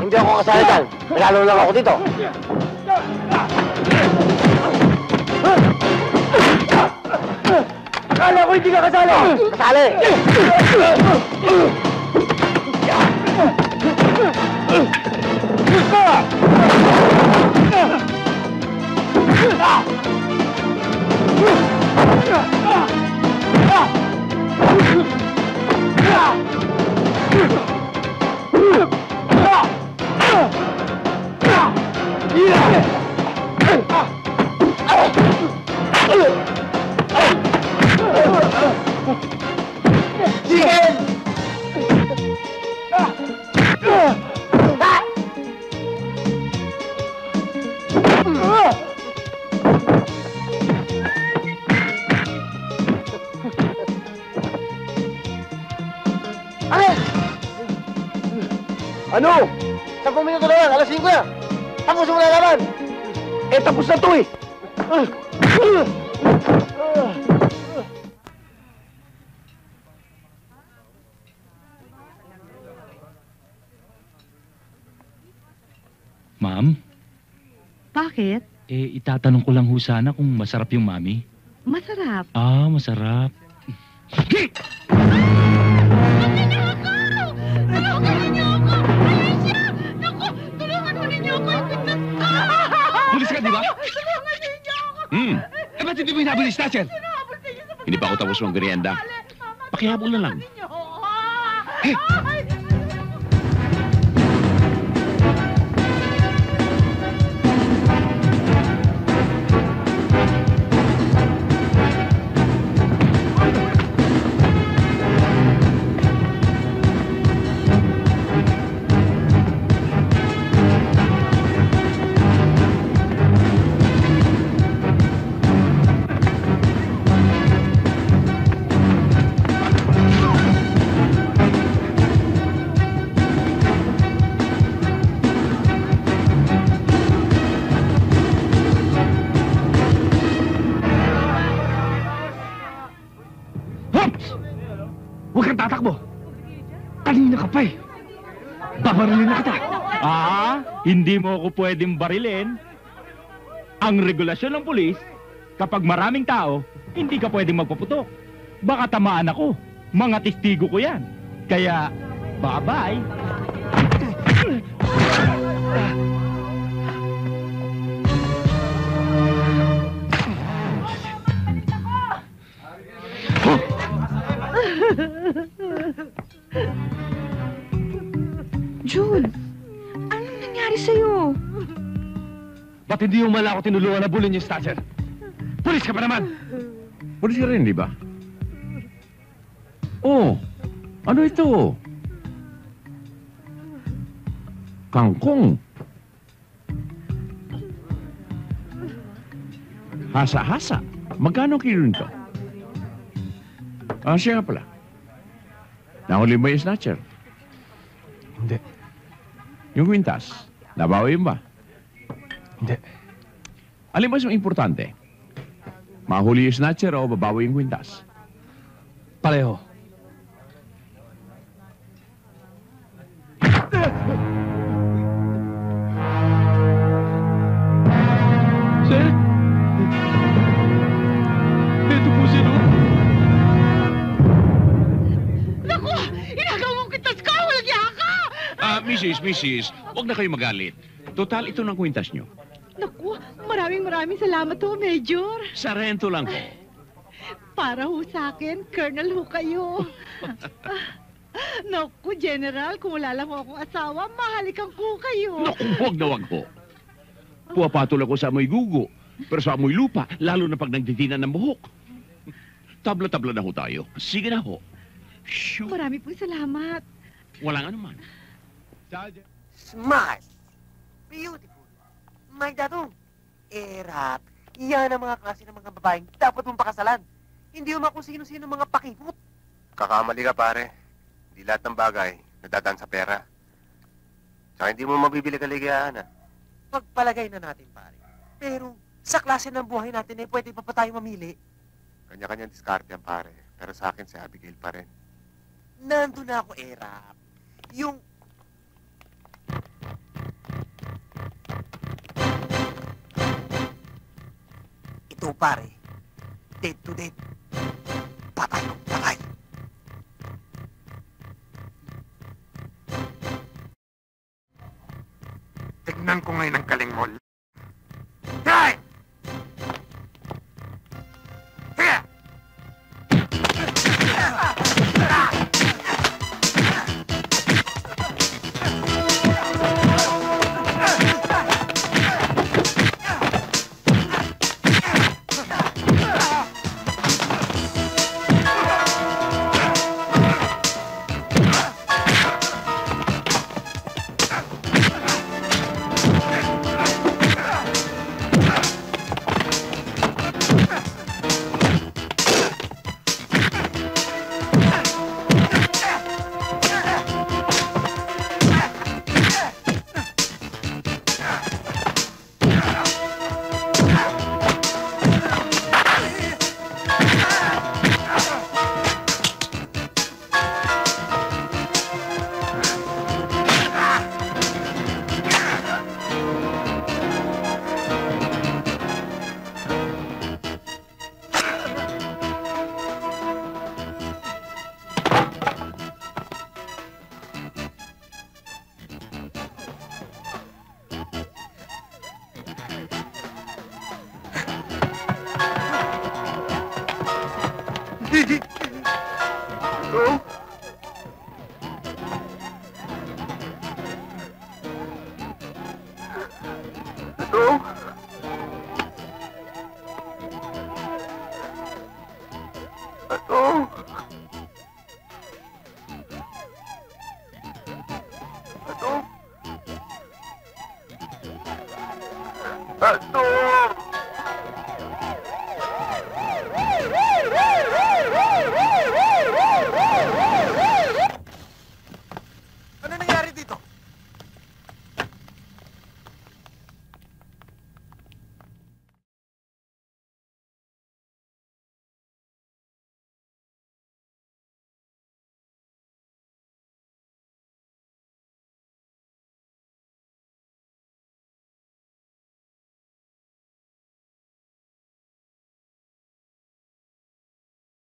Hindi ako kasali dyan. Nalalo lang ako dito. Akala ko hindi ka kasali! Kasali! Ano? 10 minuto na yan, alas 5 na. Tapos mo na laban. Eh, tapos na to eh. Ma'am? Bakit? Itatanong ko lang ho sana kung masarap yung mami. Masarap. Ah, masarap. Pulis ka, di ba? Tulungan ninyo ako! Ba't hindi mo hinabol yung snatcher? Hindi pa ako tapos mag-merienda. Pakihabol na lang. Hey! Huwag kang tatakbo! Kanina ka pa eh! Babarilin na kita! Hindi mo ako pwedeng barilin. Ang regulasyon ng pulis, kapag maraming tao, hindi ka pwedeng magpaputok. Baka tamaan ako. Mga testigo ko yan. Kaya, bye-bye. June, anong nangyari sa'yo? Ba't hindi yung mala ako tinulungan na bulin yung snatcher? Pulis ka pa naman! Pulis ka rin, di ba? Oh, ano ito? Kangkong. Hasa-hasa. Magkano kilo nito? Siya nga pala. Nahuli mo yung snatcher? Hindi. Yung kwintas, nabawi mo ba? Hindi. Alin ba yung importante? Mahuli yung snatcher o babawi yung kwintas? Pareho. Sir? Ito po sino? Naku! Inagaw mong kitas ka! Walang yaka! Mrs., huwag na kayo magalit. Total, ito ng kwintas nyo. Naku! Maraming salamat ho, Major. Sarento lang ko. Para ho sa akin, Colonel ho kayo. Naku, General, kung wala lang ho akong asawa, mahalikan ko kayo. Naku, huwag na huwag ho. Puwapatol ako sa amoy gugo. Pero sa amoy lupa, lalo na pag nagtitinan ng buhok. Tabla-tabla na ho tayo. Sige na ho. Shoo. Marami pong salamat. Walang anuman. Smart. Beautiful. May dadong. Erat. Yan ang mga klase ng mga babaeng dapat mong pakasalan. Hindi mo kung sino-sino mga pakipot. Kakamali ka, pare. Hindi lahat ng bagay nadadaan sa pera. hindi mo mabibili kaligayahan, ah. Pagpalagay na natin, pare. Pero, sa klase ng buhay natin, pwede pa tayo mamili. Kanya-kanyang diskarte yan, pare. Pero sa akin, si Abigail pa rin. Nandun na ako, Rap. Yung... Ito, pare. Dead to dead. Patay ko, patay. Tignan ko ngayon ang galing mo. Try! Sige! Ato!